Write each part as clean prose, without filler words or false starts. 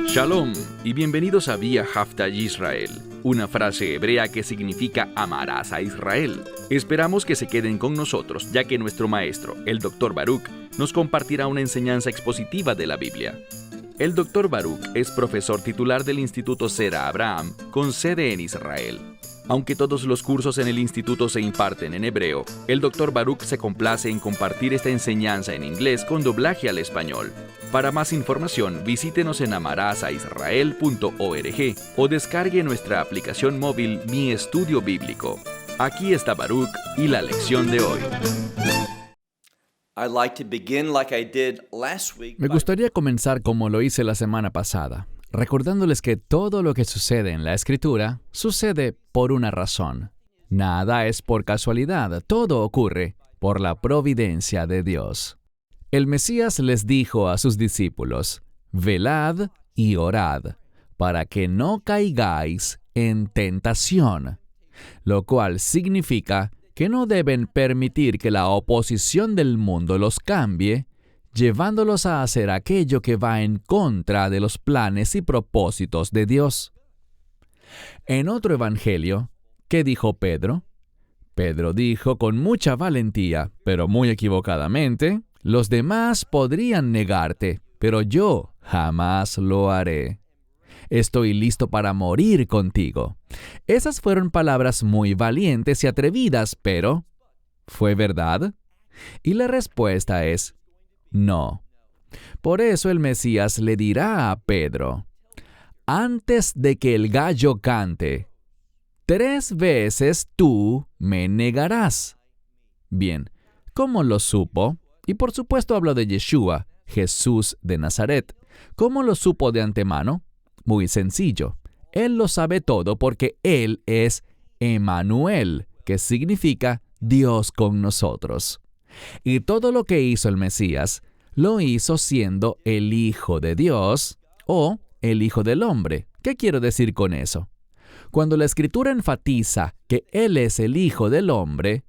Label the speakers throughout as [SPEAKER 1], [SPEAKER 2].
[SPEAKER 1] Shalom y bienvenidos a Vía Haftaj Israel, una frase hebrea que significa amarás a Israel. Esperamos que se queden con nosotros, ya que nuestro maestro, el Dr. Baruch, nos compartirá una enseñanza expositiva de la Biblia. El Dr. Baruch es profesor titular del Instituto Zera Abraham, con sede en Israel. Aunque todos los cursos en el instituto se imparten en hebreo, el Dr. Baruch se complace en compartir esta enseñanza en inglés con doblaje al español. Para más información, visítenos en amarasaisrael.org o descargue nuestra aplicación móvil Mi Estudio Bíblico. Aquí está Baruch y la lección de hoy.
[SPEAKER 2] Me gustaría comenzar como lo hice la semana pasada, recordándoles que todo lo que sucede en la Escritura sucede por una razón. Nada es por casualidad, todo ocurre por la providencia de Dios. El Mesías les dijo a sus discípulos, «Velad y orad, para que no caigáis en tentación», lo cual significa que no deben permitir que la oposición del mundo los cambie, llevándolos a hacer aquello que va en contra de los planes y propósitos de Dios. En otro evangelio, ¿qué dijo Pedro? Pedro dijo con mucha valentía, pero muy equivocadamente, «Los demás podrían negarte, pero yo jamás lo haré. Estoy listo para morir contigo». Esas fueron palabras muy valientes y atrevidas, pero ¿fue verdad? Y la respuesta es no. Por eso el Mesías le dirá a Pedro, «Antes de que el gallo cante, 3 veces tú me negarás». Bien, ¿cómo lo supo? Y por supuesto hablo de Yeshua, Jesús de Nazaret. ¿Cómo lo supo de antemano? Muy sencillo. Él lo sabe todo porque Él es Emmanuel, que significa Dios con nosotros. Y todo lo que hizo el Mesías, lo hizo siendo el Hijo de Dios o el Hijo del Hombre. ¿Qué quiero decir con eso? Cuando la Escritura enfatiza que Él es el Hijo del Hombre,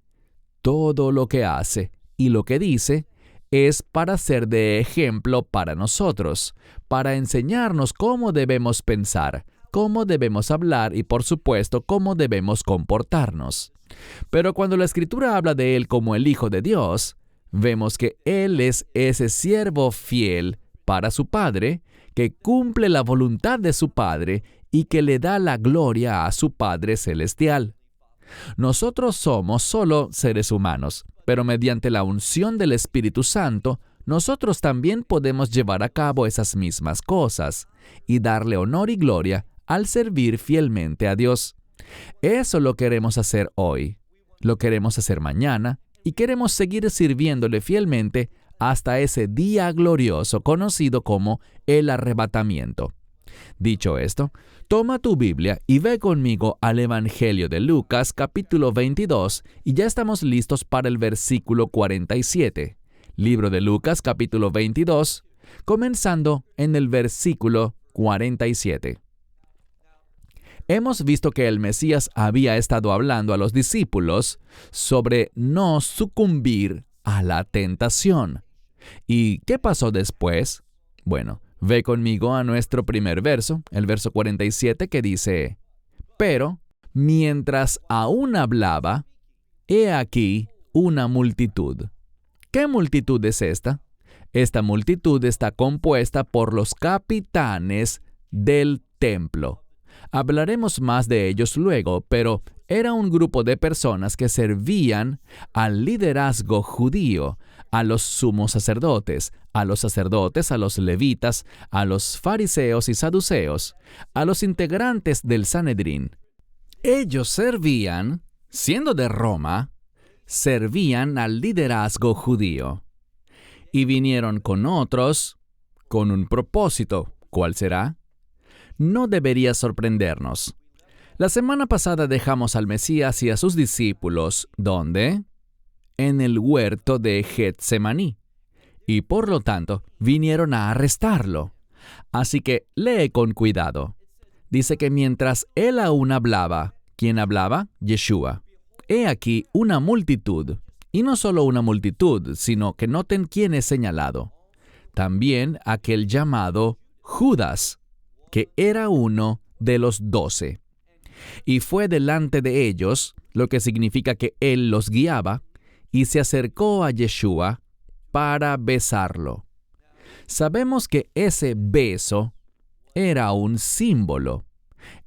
[SPEAKER 2] todo lo que hace y lo que dice es para ser de ejemplo para nosotros, para enseñarnos cómo debemos pensar, cómo debemos hablar y, por supuesto, cómo debemos comportarnos. Pero cuando la Escritura habla de Él como el Hijo de Dios, vemos que Él es ese siervo fiel para su Padre, que cumple la voluntad de su Padre y que le da la gloria a su Padre Celestial. Nosotros somos solo seres humanos, pero mediante la unción del Espíritu Santo, nosotros también podemos llevar a cabo esas mismas cosas y darle honor y gloria al servir fielmente a Dios. Eso lo queremos hacer hoy, lo queremos hacer mañana y queremos seguir sirviéndole fielmente hasta ese día glorioso conocido como el arrebatamiento. Dicho esto, toma tu Biblia y ve conmigo al Evangelio de Lucas, capítulo 22, y ya estamos listos para el versículo 47. Libro de Lucas, capítulo 22, comenzando en el versículo 47. Hemos visto que el Mesías había estado hablando a los discípulos sobre no sucumbir a la tentación. ¿Y qué pasó después? Bueno, ve conmigo a nuestro primer verso, el verso 47, que dice, «Pero, mientras aún hablaba, he aquí una multitud». ¿Qué multitud es esta? Esta multitud está compuesta por los capitanes del templo. Hablaremos más de ellos luego, pero era un grupo de personas que servían al liderazgo judío, a los sumos sacerdotes, a los levitas, a los fariseos y saduceos, a los integrantes del Sanedrín. Ellos servían, siendo de Roma, servían al liderazgo judío. Y vinieron con otros, con un propósito. ¿Cuál será? No debería sorprendernos. La semana pasada dejamos al Mesías y a sus discípulos, ¿dónde? En el huerto de Getsemaní. Y por lo tanto, vinieron a arrestarlo. Así que lee con cuidado. Dice que mientras él aún hablaba, ¿quién hablaba? Yeshua. He aquí una multitud. Y no solo una multitud, sino que noten quién es señalado. También aquel llamado Judas. que era uno de los 12. Y fue delante de ellos, lo que significa que él los guiaba, y se acercó a Yeshua para besarlo. Sabemos que ese beso era un símbolo,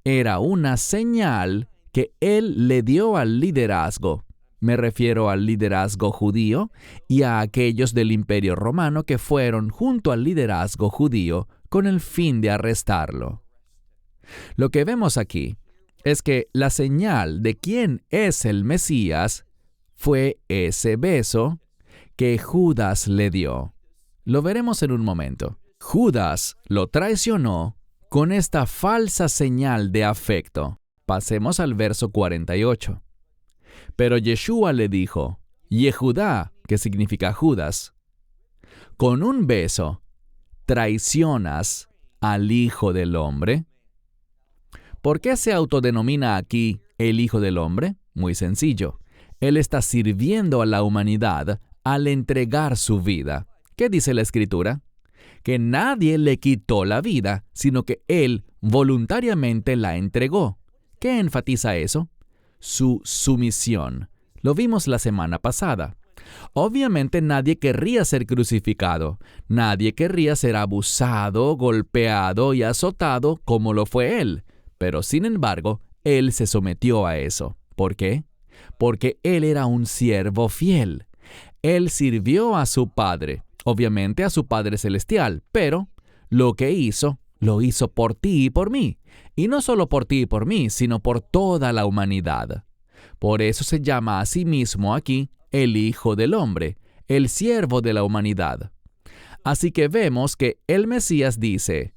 [SPEAKER 2] era una señal que él le dio al liderazgo. Me refiero al liderazgo judío y a aquellos del Imperio Romano que fueron junto al liderazgo judío con el fin de arrestarlo. Lo que vemos aquí es que la señal de quién es el Mesías fue ese beso que Judas le dio. Lo veremos en un momento. Judas lo traicionó con esta falsa señal de afecto. Pasemos al verso 48. Pero Yeshua le dijo, Yehudá, que significa Judas, con un beso traicionas al Hijo del Hombre. ¿Por qué se autodenomina aquí el Hijo del Hombre? Muy sencillo. Él está sirviendo a la humanidad al entregar su vida. ¿Qué dice la Escritura? Que nadie le quitó la vida, sino que Él voluntariamente la entregó. ¿Qué enfatiza eso? Su sumisión. Lo vimos la semana pasada. Obviamente nadie querría ser crucificado. Nadie querría ser abusado, golpeado y azotado como lo fue Él. Pero sin embargo, Él se sometió a eso. ¿Por qué? Porque Él era un siervo fiel. Él sirvió a su Padre, obviamente a su Padre Celestial, pero lo que hizo, lo hizo por ti y por mí. Y no solo por ti y por mí, sino por toda la humanidad. Por eso se llama a sí mismo aquí el Hijo del Hombre, el siervo de la humanidad. Así que vemos que el Mesías dice,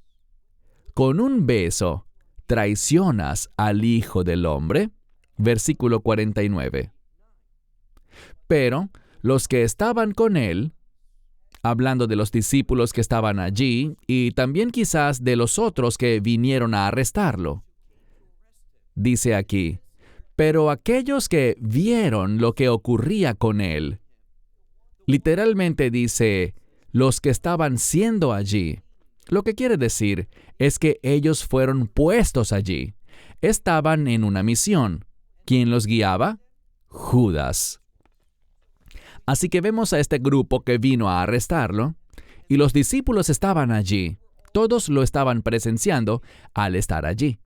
[SPEAKER 2] con un beso traicionas al Hijo del Hombre. Versículo 49. Pero los que estaban con él, hablando de los discípulos que estaban allí y también quizás de los otros que vinieron a arrestarlo, dice aquí, pero aquellos que vieron lo que ocurría con él, literalmente dice, los que estaban siendo allí. Lo que quiere decir es que ellos fueron puestos allí. Estaban en una misión. ¿Quién los guiaba? Judas. Así que vemos a este grupo que vino a arrestarlo, y los discípulos estaban allí. Todos lo estaban presenciando al estar allí.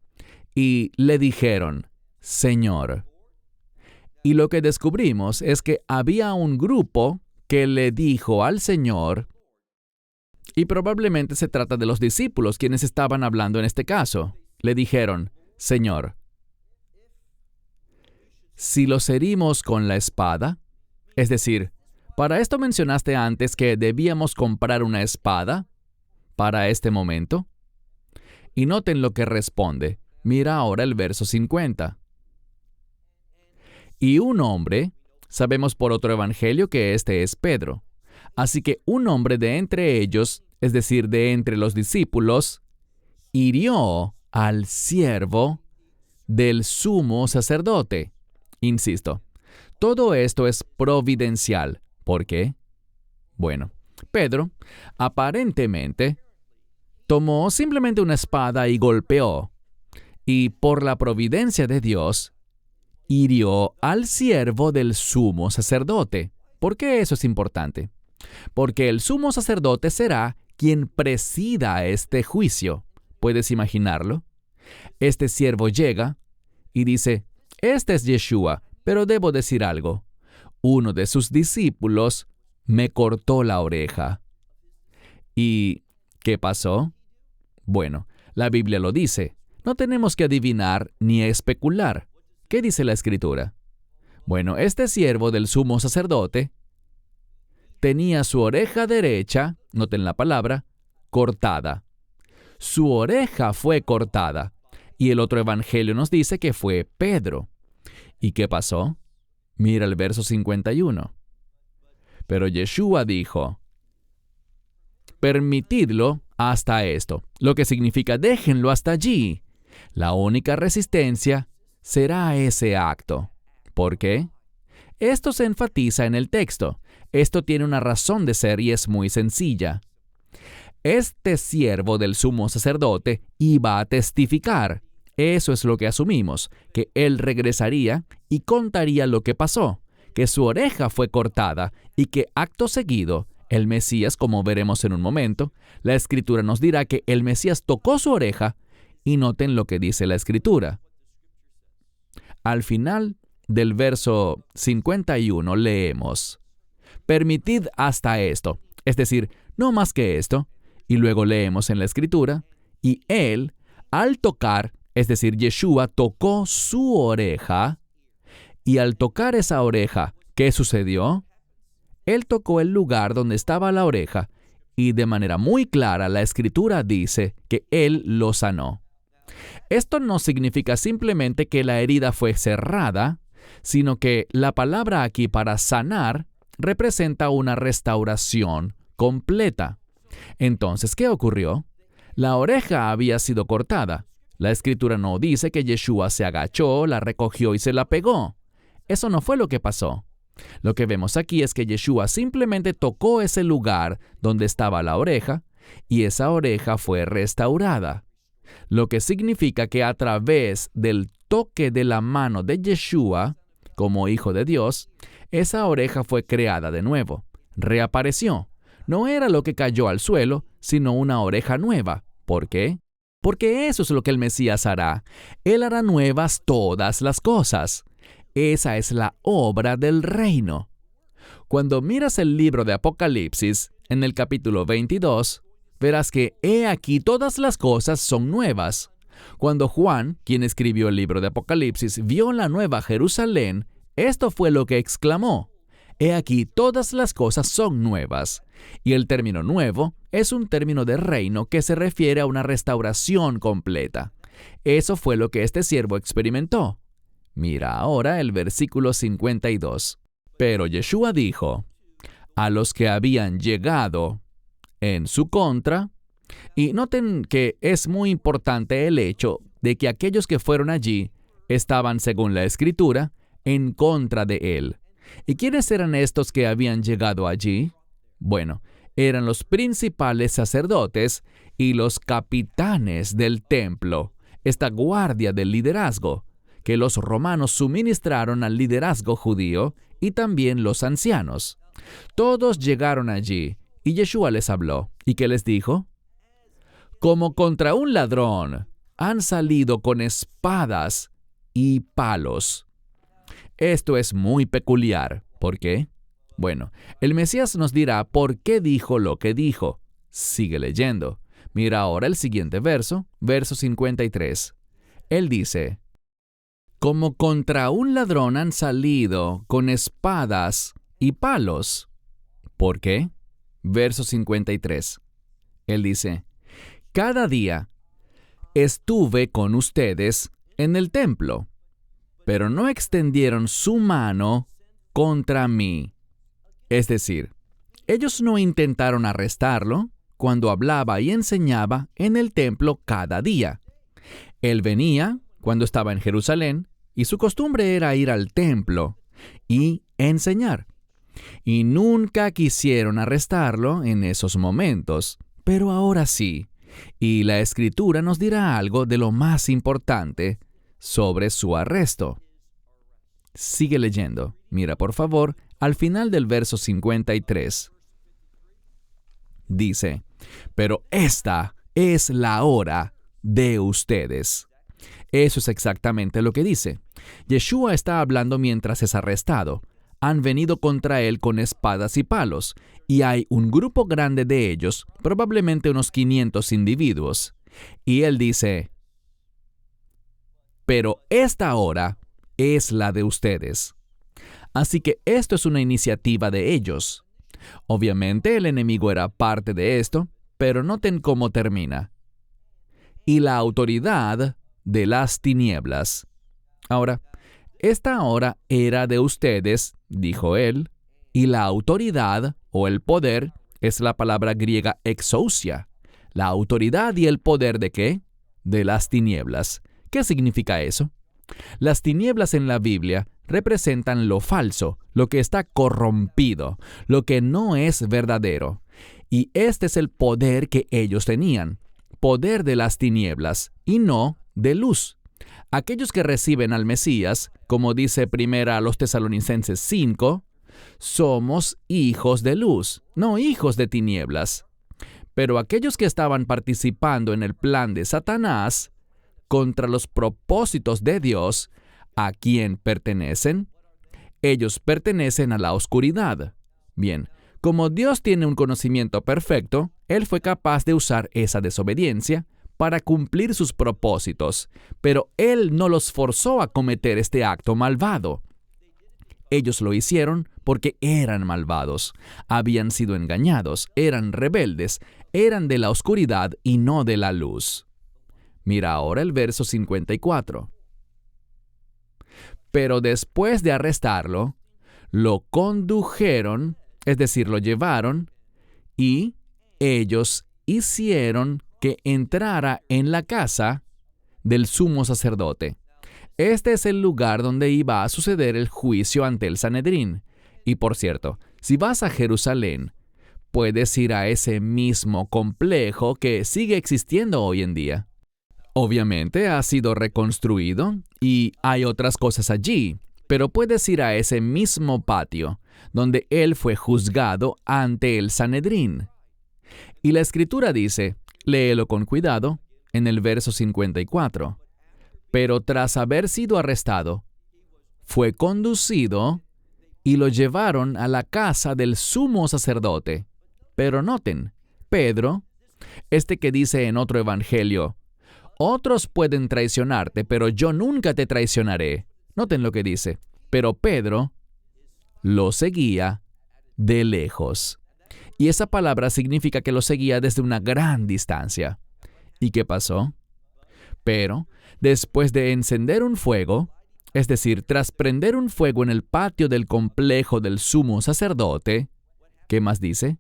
[SPEAKER 2] Y le dijeron, Señor. Y lo que descubrimos es que había un grupo que le dijo al Señor, y probablemente se trata de los discípulos quienes estaban hablando en este caso. Le dijeron, Señor, si los herimos con la espada, es decir, ¿para esto mencionaste antes que debíamos comprar una espada para este momento? Y noten lo que responde. Mira ahora el verso 50. Y un hombre, sabemos por otro evangelio que este es Pedro. Así que un hombre de entre ellos, es decir, de entre los discípulos, hirió al siervo del sumo sacerdote. Insisto, todo esto es providencial. ¿Por qué? Bueno, Pedro, aparentemente, tomó simplemente una espada y golpeó, y por la providencia de Dios, hirió al siervo del sumo sacerdote. ¿Por qué eso es importante? Porque el sumo sacerdote será quien presida este juicio. ¿Puedes imaginarlo? Este siervo llega y dice, este es Yeshua, pero debo decir algo. Uno de sus discípulos me cortó la oreja. ¿Y qué pasó? Bueno, la Biblia lo dice. No tenemos que adivinar ni especular. ¿Qué dice la Escritura? Bueno, este siervo del sumo sacerdote tenía su oreja derecha, noten la palabra, cortada. Su oreja fue cortada. Y el otro evangelio nos dice que fue Pedro. ¿Y qué pasó? Mira el verso 51. Pero Yeshua dijo, permitidlo hasta esto, lo que significa déjenlo hasta allí. La única resistencia será ese acto. ¿Por qué? Esto se enfatiza en el texto. Esto tiene una razón de ser y es muy sencilla. este siervo del sumo sacerdote iba a testificar. Eso es lo que asumimos, que él regresaría y contaría lo que pasó, que su oreja fue cortada y que acto seguido, el Mesías, como veremos en un momento, la Escritura nos dirá que el Mesías tocó su oreja y noten lo que dice la Escritura. Al final del verso 51 leemos: permitid hasta esto, es decir, no más que esto, y luego leemos en la Escritura, y él, al tocar, es decir, Yeshua tocó su oreja, y al tocar esa oreja, ¿qué sucedió? Él tocó el lugar donde estaba la oreja, y de manera muy clara la Escritura dice que él lo sanó. Esto no significa simplemente que la herida fue cerrada, sino que la palabra aquí para sanar representa una restauración completa. Entonces, ¿qué ocurrió? La oreja había sido cortada. La Escritura no dice que Yeshua se agachó, la recogió y se la pegó. Eso no fue lo que pasó. Lo que vemos aquí es que Yeshua simplemente tocó ese lugar donde estaba la oreja, y esa oreja fue restaurada. Lo que significa que a través del toque de la mano de Yeshua, como Hijo de Dios, esa oreja fue creada de nuevo, reapareció. No era lo que cayó al suelo, sino una oreja nueva. ¿Por qué? Porque eso es lo que el Mesías hará. Él hará nuevas todas las cosas. Esa es la obra del reino. Cuando miras el libro de Apocalipsis, en el capítulo 22, verás que he aquí todas las cosas son nuevas. Cuando Juan, quien escribió el libro de Apocalipsis, vio la nueva Jerusalén, esto fue lo que exclamó: he aquí todas las cosas son nuevas. Y el término nuevo es un término de reino que se refiere a una restauración completa. Eso fue lo que este siervo experimentó. Mira ahora el versículo 52. Pero Yeshua dijo a los que habían llegado en su contra, y noten que es muy importante el hecho de que aquellos que fueron allí estaban, según la Escritura, en contra de él. ¿Y quiénes eran estos que habían llegado allí? Bueno, eran los principales sacerdotes y los capitanes del templo, esta guardia del liderazgo, que los romanos suministraron al liderazgo judío, y también los ancianos. Todos llegaron allí, y Yeshua les habló. ¿Y qué les dijo? Como contra un ladrón, han salido con espadas y palos. Esto es muy peculiar. ¿Por qué? Bueno, el Mesías nos dirá por qué dijo lo que dijo. Sigue leyendo. Mira ahora el siguiente verso, verso 53. Él dice: como contra un ladrón han salido con espadas y palos. ¿Por qué? Verso 53. Él dice: cada día estuve con ustedes en el templo, pero no extendieron su mano contra mí. Es decir, ellos no intentaron arrestarlo cuando hablaba y enseñaba en el templo cada día. Él venía cuando estaba en Jerusalén, y su costumbre era ir al templo y enseñar. Y nunca quisieron arrestarlo en esos momentos, pero ahora sí. Y la Escritura nos dirá algo de lo más importante sobre su arresto. Sigue leyendo. Mira, por favor, al final del verso 53. Dice: pero esta es la hora de ustedes. Eso es exactamente lo que dice. Yeshua está hablando mientras es arrestado. Han venido contra él con espadas y palos, y hay un grupo grande de ellos, probablemente unos 500 individuos. Y él dice: pero esta hora es la de ustedes. Así que esto es una iniciativa de ellos. Obviamente el enemigo era parte de esto, pero noten cómo termina. Y la autoridad de las tinieblas. Ahora, esta hora era de ustedes, dijo él, y la autoridad o el poder es la palabra griega exousia. La autoridad y el poder ¿de qué? De las tinieblas. ¿Qué significa eso? Las tinieblas en la Biblia representan lo falso, lo que está corrompido, lo que no es verdadero. Y este es el poder que ellos tenían, poder de las tinieblas y no de luz. Aquellos que reciben al Mesías, como dice primera a los Tesalonicenses 5, somos hijos de luz, no hijos de tinieblas. Pero aquellos que estaban participando en el plan de Satanás contra los propósitos de Dios, ¿a quién pertenecen? Ellos pertenecen a la oscuridad. Bien, como Dios tiene un conocimiento perfecto, Él fue capaz de usar esa desobediencia para cumplir sus propósitos, pero Él no los forzó a cometer este acto malvado. Ellos lo hicieron porque eran malvados, habían sido engañados, eran rebeldes, eran de la oscuridad y no de la luz. Mira ahora el verso 54. Pero después de arrestarlo, lo condujeron, es decir, lo llevaron, y ellos hicieron que entrara en la casa del sumo sacerdote. Este es el lugar donde iba a suceder el juicio ante el Sanedrín. Y por cierto, si vas a Jerusalén, puedes ir a ese mismo complejo que sigue existiendo hoy en día. Obviamente ha sido reconstruido y hay otras cosas allí, pero puedes ir a ese mismo patio donde él fue juzgado ante el Sanedrín. Y la Escritura dice, léelo con cuidado, en el verso 54. Pero tras haber sido arrestado, fue conducido y lo llevaron a la casa del sumo sacerdote. Pero noten, Pedro, que dice en otro evangelio, otros pueden traicionarte, pero yo nunca te traicionaré. Noten lo que dice, pero Pedro lo seguía de lejos. Y esa palabra significa que lo seguía desde una gran distancia. ¿Y qué pasó? Pero, después de encender un fuego, es decir, tras prender un fuego en el patio del complejo del sumo sacerdote, ¿qué más dice?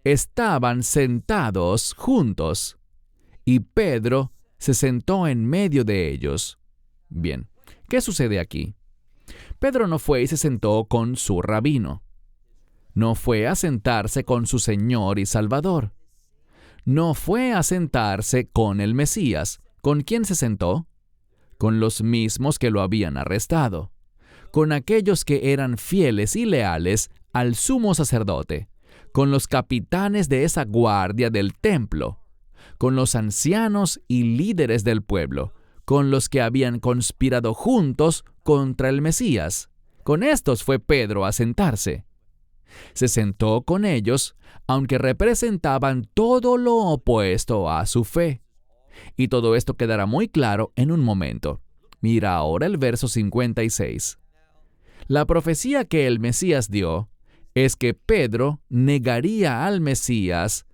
[SPEAKER 2] Estaban sentados juntos, y Pedro se sentó en medio de ellos. Bien, ¿qué sucede aquí? Pedro no fue y se sentó con su rabino. No fue a sentarse con su Señor y Salvador. No fue a sentarse con el Mesías. ¿Con quién se sentó? Con los mismos que lo habían arrestado, con aquellos que eran fieles y leales al sumo sacerdote, con los capitanes de esa guardia del templo, con los ancianos y líderes del pueblo, con los que habían conspirado juntos contra el Mesías. Con estos fue Pedro a sentarse. Se sentó con ellos, aunque representaban todo lo opuesto a su fe. Y todo esto quedará muy claro en un momento. Mira ahora el verso 56. La profecía que el Mesías dio es que Pedro negaría al Mesías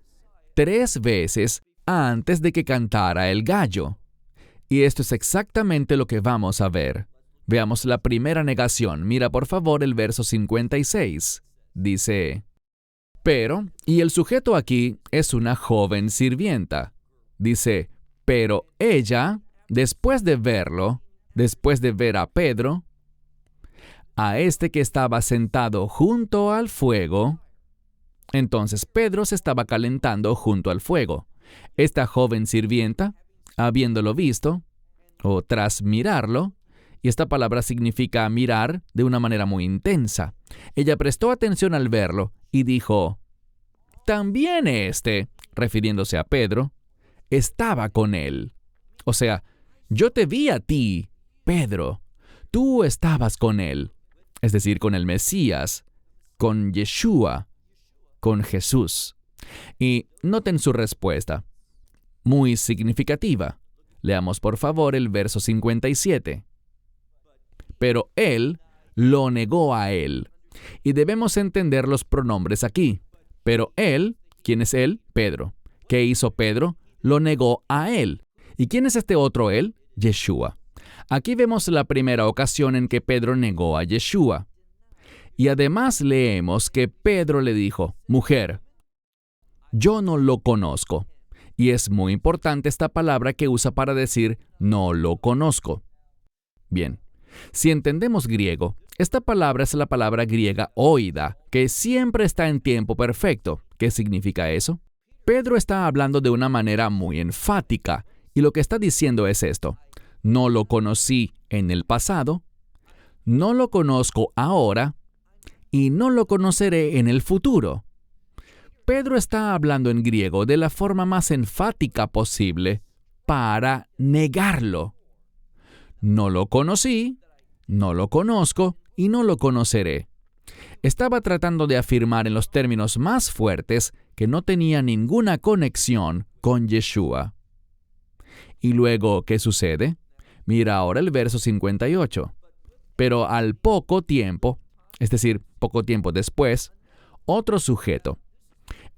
[SPEAKER 2] 3 veces antes de que cantara el gallo. Y esto es exactamente lo que vamos a ver. Veamos la primera negación. Mira por favor el verso 56. Dice, pero, y el sujeto aquí es una joven sirvienta. Dice, pero ella, después de verlo, después de ver a Pedro, a este que estaba sentado junto al fuego, entonces Pedro se estaba calentando junto al fuego. Esta joven sirvienta, habiéndolo visto, o tras mirarlo, y esta palabra significa mirar de una manera muy intensa, ella prestó atención al verlo y dijo, también refiriéndose a Pedro, estaba con él. O sea, yo te vi a ti, Pedro. Tú estabas con él. Es decir, con el Mesías, con Yeshua, con Jesús. Y noten su respuesta. Muy significativa. Leamos por favor el verso 57. Pero él lo negó a él. Y debemos entender los pronombres aquí. Pero él, ¿quién es él? Pedro. ¿Qué hizo Pedro? Lo negó a él. ¿Y quién es este otro él? Yeshua. Aquí vemos la primera ocasión en que Pedro negó a Yeshua. Y además leemos que Pedro le dijo, mujer, yo no lo conozco. Y es muy importante esta palabra que usa para decir no lo conozco. Bien, si entendemos griego, Esta palabra es la palabra griega oida, que siempre está en tiempo perfecto. ¿Qué significa eso? Pedro está hablando de una manera muy enfática, y lo que está diciendo es esto: no lo conocí en el pasado, no lo conozco ahora, y no lo conoceré en el futuro. Pedro está hablando en griego de la forma más enfática posible para negarlo. No lo conocí, no lo conozco y no lo conoceré. Estaba tratando de afirmar en los términos más fuertes que no tenía ninguna conexión con Yeshua. ¿Y luego qué sucede? Mira ahora el verso 58. Pero al poco tiempo, es decir, poco tiempo después, otro sujeto.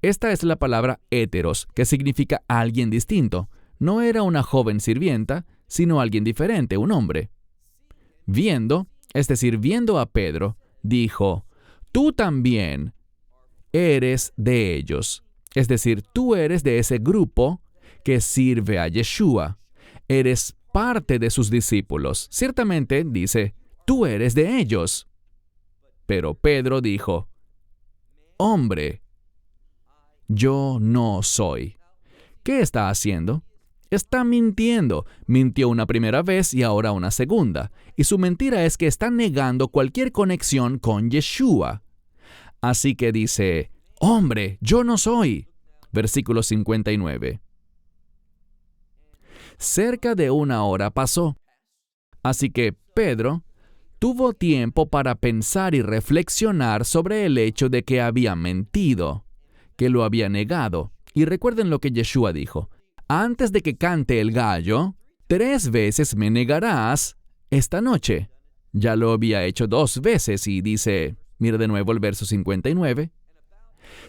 [SPEAKER 2] Esta es la palabra héteros, que significa alguien distinto. No era una joven sirvienta, sino alguien diferente, un hombre. Viendo a Pedro, dijo: tú también eres de ellos. Es decir, tú eres de ese grupo que sirve a Yeshua. Eres parte de sus discípulos. Ciertamente, dice, tú eres de ellos. Pero Pedro dijo: hombre, yo no soy. ¿Qué está haciendo? Está mintiendo. Mintió una primera vez y ahora una segunda. Y su mentira es que está negando cualquier conexión con Yeshua. Así que dice: hombre, yo no soy. Versículo 59. Cerca de una hora pasó. Así que Pedro tuvo tiempo para pensar y reflexionar sobre el hecho de que había mentido, que lo había negado. Y recuerden lo que Yeshua dijo: antes de que cante el gallo, 3 veces me negarás esta noche. Ya lo había hecho 2 veces y dice, mira de nuevo el verso 59.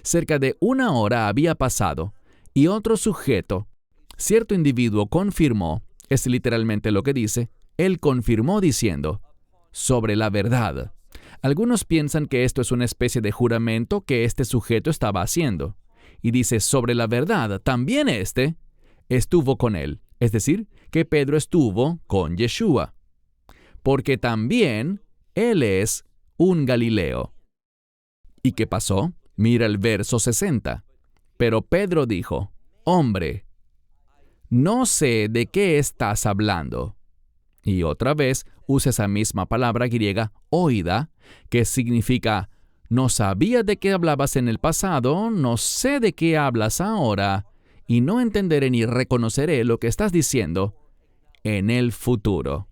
[SPEAKER 2] Cerca de una hora había pasado y otro sujeto, cierto individuo, confirmó, es literalmente lo que dice, él confirmó diciendo: sobre la verdad. Algunos piensan que esto es una especie de juramento que este sujeto estaba haciendo. Y dice: sobre la verdad, también estuvo con él. Es decir, que Pedro estuvo con Yeshua. Porque también él es un Galileo. ¿Y qué pasó? Mira el verso 60. Pero Pedro dijo: hombre, no sé de qué estás hablando. Y otra vez usa esa misma palabra griega, oida, que significa: no sabía de qué hablabas en el pasado, no sé de qué hablas ahora, y no entenderé ni reconoceré lo que estás diciendo en el futuro.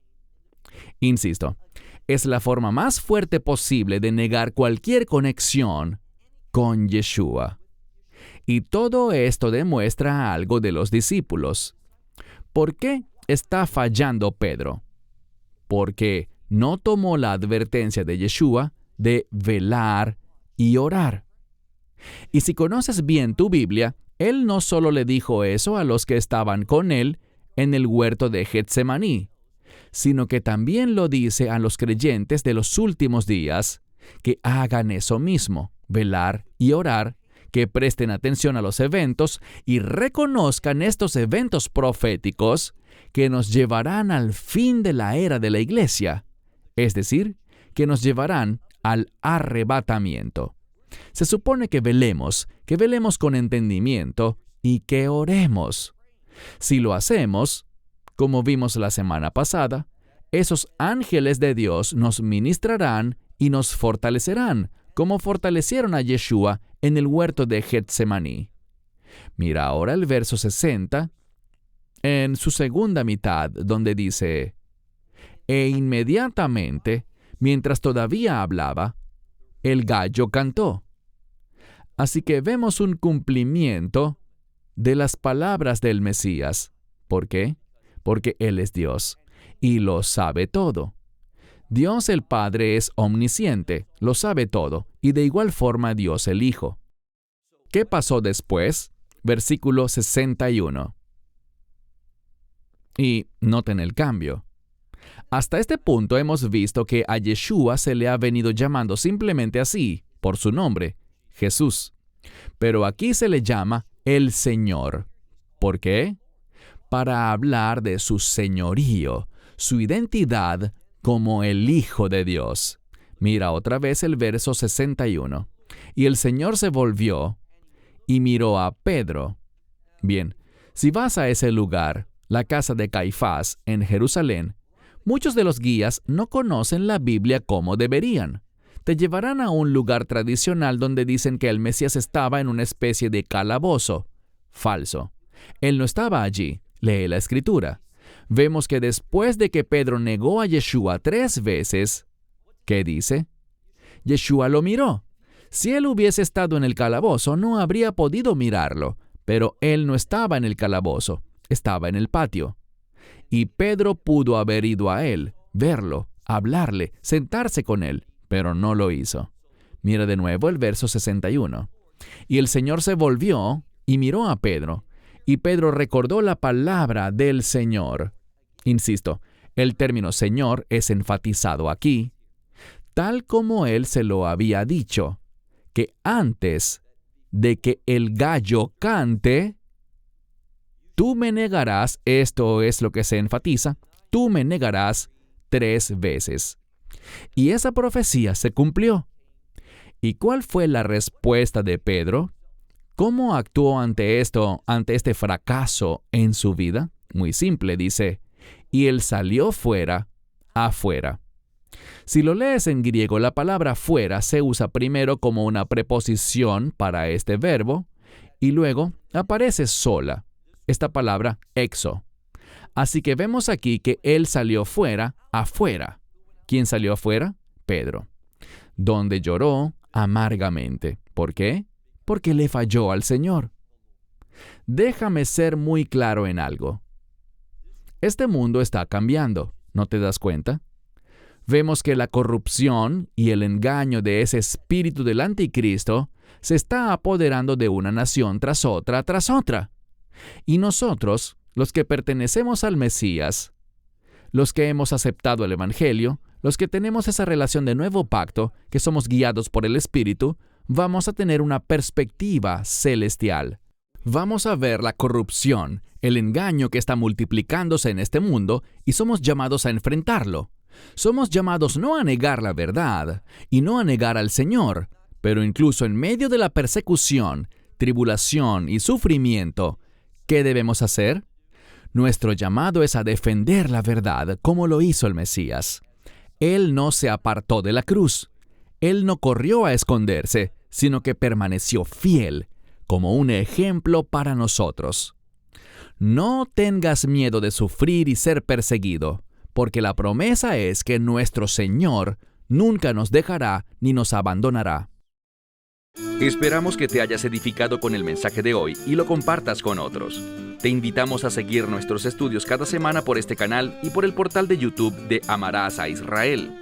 [SPEAKER 2] Insisto, es la forma más fuerte posible de negar cualquier conexión con Yeshua. Y todo esto demuestra algo de los discípulos. ¿Por qué está fallando Pedro? Porque no tomó la advertencia de Yeshua de velar y orar. Y si conoces bien tu Biblia, él no solo le dijo eso a los que estaban con él en el huerto de Getsemaní, sino que también lo dice a los creyentes de los últimos días, que hagan eso mismo, velar y orar, que presten atención a los eventos y reconozcan estos eventos proféticos que nos llevarán al fin de la era de la iglesia, es decir, que nos llevarán al arrebatamiento. Se supone que velemos con entendimiento y que oremos. Si lo hacemos, como vimos la semana pasada, esos ángeles de Dios nos ministrarán y nos fortalecerán, como fortalecieron a Yeshua en el huerto de Getsemaní. Mira ahora el verso 60, en su segunda mitad, donde dice: e inmediatamente, mientras todavía hablaba, el gallo cantó. Así que vemos un cumplimiento de las palabras del Mesías. ¿Por qué? Porque Él es Dios y lo sabe todo. Dios el Padre es omnisciente, lo sabe todo, y de igual forma Dios el Hijo. ¿Qué pasó después? Versículo 61. Y noten el cambio. Hasta este punto hemos visto que a Yeshua se le ha venido llamando simplemente así, por su nombre, Jesús. Pero aquí se le llama el Señor. ¿Por qué? Para hablar de su señorío, su identidad como el Hijo de Dios. Mira otra vez el verso 61. Y el Señor se volvió y miró a Pedro. Bien, si vas a ese lugar, la casa de Caifás, en Jerusalén, muchos de los guías no conocen la Biblia como deberían. Te llevarán a un lugar tradicional donde dicen que el Mesías estaba en una especie de calabozo. Falso. Él no estaba allí. Lee la Escritura. Vemos que después de que Pedro negó a Yeshua 3 veces, ¿qué dice? Yeshua lo miró. Si él hubiese estado en el calabozo, no habría podido mirarlo, pero él no estaba en el calabozo, estaba en el patio. Y Pedro pudo haber ido a él, verlo, hablarle, sentarse con él, pero no lo hizo. Mira de nuevo el verso 61. Y el Señor se volvió y miró a Pedro, y Pedro recordó la palabra del Señor. Insisto, el término Señor es enfatizado aquí, tal como él se lo había dicho, que antes de que el gallo cante, tú me negarás, esto es lo que se enfatiza, tú me negarás 3 veces. Y esa profecía se cumplió. ¿Y cuál fue la respuesta de Pedro? ¿Cómo actuó ante este fracaso en su vida? Muy simple, dice, y él salió fuera, afuera. Si lo lees en griego, la palabra fuera se usa primero como una preposición para este verbo y luego aparece sola, esta palabra exo. Así que vemos aquí que él salió fuera, afuera. ¿Quién salió afuera? Pedro, donde lloró amargamente. ¿Por qué? Porque le falló al Señor. Déjame ser muy claro en algo. Este mundo está cambiando, ¿no te das cuenta? Vemos que la corrupción y el engaño de ese espíritu del anticristo se está apoderando de una nación tras otra, tras otra. Y nosotros, los que pertenecemos al Mesías, los que hemos aceptado el Evangelio, los que tenemos esa relación de nuevo pacto, que somos guiados por el Espíritu, vamos a tener una perspectiva celestial. Vamos a ver la corrupción, el engaño que está multiplicándose en este mundo y somos llamados a enfrentarlo. Somos llamados no a negar la verdad y no a negar al Señor, pero incluso en medio de la persecución, tribulación y sufrimiento, ¿qué debemos hacer? Nuestro llamado es a defender la verdad como lo hizo el Mesías. Él no se apartó de la cruz. Él no corrió a esconderse, sino que permaneció fiel, como un ejemplo para nosotros. No tengas miedo de sufrir y ser perseguido, porque la promesa es que nuestro Señor nunca nos dejará ni nos abandonará.
[SPEAKER 1] Esperamos que te hayas edificado con el mensaje de hoy y lo compartas con otros. Te invitamos a seguir nuestros estudios cada semana por este canal y por el portal de YouTube de Amarás a Israel.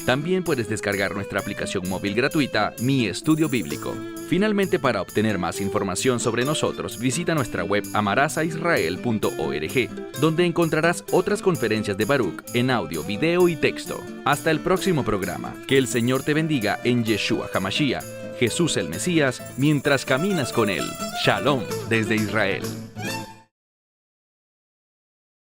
[SPEAKER 1] También puedes descargar nuestra aplicación móvil gratuita, Mi Estudio Bíblico. Finalmente, para obtener más información sobre nosotros, visita nuestra web amarasaisrael.org, donde encontrarás otras conferencias de Baruch en audio, video y texto. Hasta el próximo programa. Que el Señor te bendiga en Yeshua HaMashiach, Jesús el Mesías, mientras caminas con Él. Shalom desde Israel.